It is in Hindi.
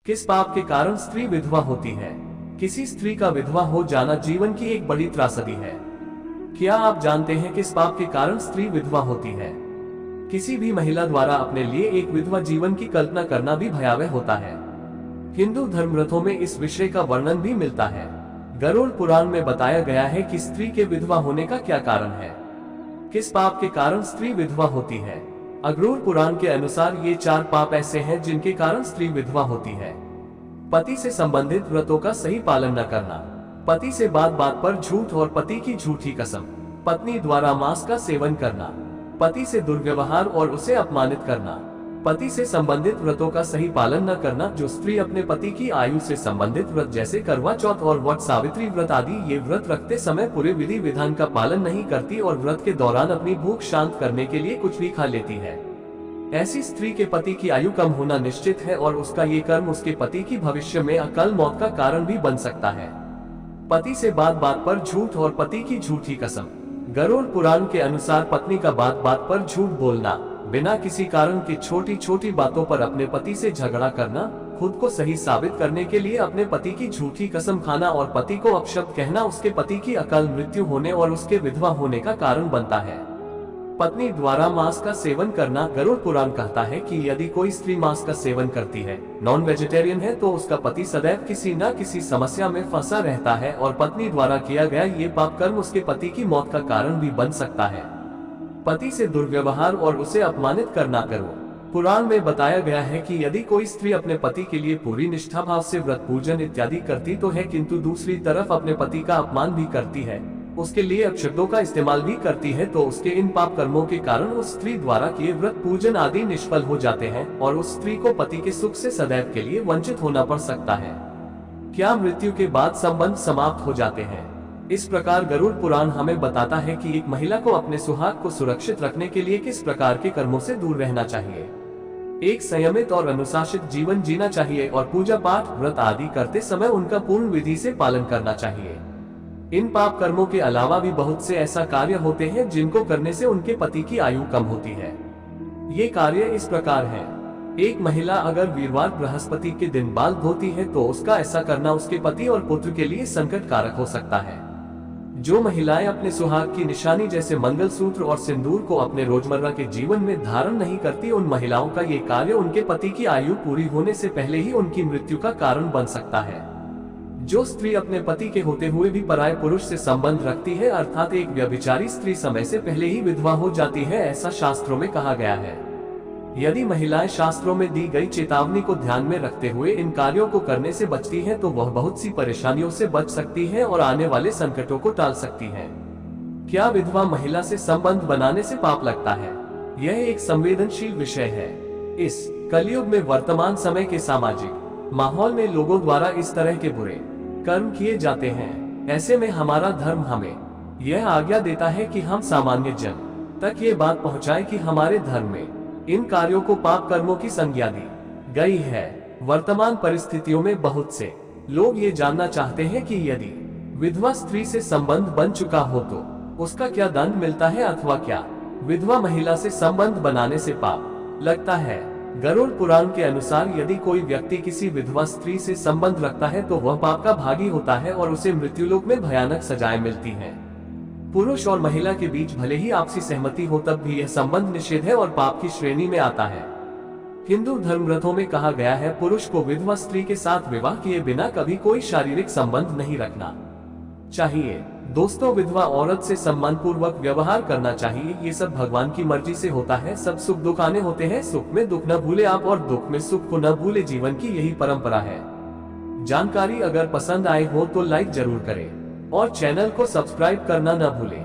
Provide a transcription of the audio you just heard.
किस पाप के कारण स्त्री विधवा होती है? किसी स्त्री का विधवा हो जाना जीवन की एक बड़ी त्रासदी है। क्या आप जानते हैं किस पाप के कारण स्त्री विधवा होती है? किसी भी महिला द्वारा अपने लिए एक विधवा जीवन की कल्पना करना भी भयावह होता है। हिंदू धर्म ग्रंथों में इस विषय का वर्णन भी मिलता है। गरुड़ पुराण में बताया गया है कि स्त्री के विधवा होने का क्या कारण है। किस पाप के कारण स्त्री विधवा होती है? अगरुड़ पुराण के अनुसार ये 4 पाप ऐसे हैं जिनके कारण स्त्री विधवा होती है। पति से संबंधित व्रतों का सही पालन न करना, पति से बात बात पर झूठ और पति की झूठी कसम, पत्नी द्वारा मांस का सेवन करना, पति से दुर्व्यवहार और उसे अपमानित करना, पति से संबंधित व्रतों का सही पालन न करना। जो स्त्री अपने पति की आयु से संबंधित व्रत जैसे करवा चौथ और वट सावित्री व्रत आदि ये व्रत रखते समय पूरे विधि विधान का पालन नहीं करती और व्रत के दौरान अपनी भूख शांत करने के लिए कुछ भी खा लेती है, ऐसी स्त्री के पति की आयु कम होना निश्चित है और उसका ये कर्म उसके पति की भविष्य में अकाल मौत का कारण भी बन सकता है। पति से बात बात पर झूठ और पति की झूठी कसम। गरुड़ पुराण के अनुसार पत्नी का बात बात पर झूठ बोलना, बिना किसी कारण के छोटी छोटी बातों पर अपने पति से झगड़ा करना, खुद को सही साबित करने के लिए अपने पति की झूठी कसम खाना और पति को अपशब्द कहना उसके पति की अकाल मृत्यु होने और उसके विधवा होने का कारण बनता है। पत्नी द्वारा मांस का सेवन करना। गरुड़ पुराण कहता है कि यदि कोई स्त्री मांस का सेवन करती है, नॉन वेजिटेरियन है, तो उसका पति सदैव किसी न किसी समस्या में फंसा रहता है और पत्नी द्वारा किया गया ये पाप कर्म उसके पति की मौत का कारण भी बन सकता है। पति से दुर्व्यवहार और उसे अपमानित करना करो। पुराण में बताया गया है कि यदि कोई स्त्री अपने पति के लिए पूरी निष्ठा भाव से व्रत पूजन इत्यादि करती तो है, किंतु दूसरी तरफ अपने पति का अपमान भी करती है, उसके लिए अपशब्दों का इस्तेमाल भी करती है, तो उसके इन पाप कर्मों के कारण उस स्त्री द्वारा किए व्रत पूजन आदि निष्फल हो जाते हैं और उस स्त्री को पति के सुख से सदैव के लिए वंचित होना पड़ सकता है। क्या मृत्यु के बाद संबंध समाप्त हो जाते हैं? इस प्रकार गरुड़ पुराण हमें बताता है कि एक महिला को अपने सुहाग को सुरक्षित रखने के लिए किस प्रकार के कर्मों से दूर रहना चाहिए। एक संयमित और अनुशासित जीवन जीना चाहिए और पूजा पाठ व्रत आदि करते समय उनका पूर्ण विधि से पालन करना चाहिए। इन पाप कर्मों के अलावा भी बहुत से ऐसा कार्य होते हैं जिनको करने से उनके पति की आयु कम होती है। ये कार्य इस प्रकार हैं। एक महिला अगर वीरवार बृहस्पति के दिन बाल धोती है तो उसका ऐसा करना उसके पति और पुत्र के लिए संकट कारक हो सकता है। जो महिलाएं अपने सुहाग की निशानी जैसे मंगलसूत्र और सिंदूर को अपने रोजमर्रा के जीवन में धारण नहीं करती, उन महिलाओं का ये कार्य उनके पति की आयु पूरी होने से पहले ही उनकी मृत्यु का कारण बन सकता है। जो स्त्री अपने पति के होते हुए भी पराये पुरुष से संबंध रखती है, अर्थात एक व्यभिचारी स्त्री, समय से पहले ही विधवा हो जाती है, ऐसा शास्त्रों में कहा गया है। यदि महिलाएं शास्त्रों में दी गई चेतावनी को ध्यान में रखते हुए इन कार्यों को करने से बचती हैं, तो वह बहुत सी परेशानियों से बच सकती हैं और आने वाले संकटों को टाल सकती हैं। क्या विधवा महिला से संबंध बनाने से पाप लगता है? यह एक संवेदनशील विषय है। इस कलयुग में वर्तमान समय के सामाजिक माहौल में लोगों द्वारा इस तरह के बुरे कर्म किए जाते हैं। ऐसे में हमारा धर्म हमें यह आज्ञा देता है कि हम सामान्य जन तक ये बात पहुंचाएं कि हमारे धर्म में इन कार्यों को पाप कर्मों की संज्ञा दी गई है। वर्तमान परिस्थितियों में बहुत से लोग ये जानना चाहते हैं कि यदि विधवा स्त्री से संबंध बन चुका हो तो उसका क्या दंड मिलता है, अथवा क्या विधवा महिला से संबंध बनाने से पाप लगता है। गरुड़ पुराण के अनुसार यदि कोई व्यक्ति किसी विधवा स्त्री से संबंध रखता है तो वह पाप का भागी होता है और उसे मृत्युलोक में भयानक सजाएं मिलती हैं। पुरुष और महिला के बीच भले ही आपसी सहमति हो तब भी यह संबंध निषेध है और पाप की श्रेणी में आता है। हिंदू धर्म ग्रंथों में कहा गया है, पुरुष को विधवा स्त्री के साथ विवाह किए बिना कभी कोई शारीरिक संबंध नहीं रखना चाहिए। दोस्तों, विधवा औरत से सम्मान पूर्वक व्यवहार करना चाहिए। ये सब भगवान की मर्जी से होता है। सब सुख दुख आने होते हैं, सुख में दुख न भूले आप और दुख में सुख को न भूले। जीवन की यही परंपरा है। जानकारी अगर पसंद आए हो तो लाइक जरूर करें और चैनल को सब्सक्राइब करना न भूलें।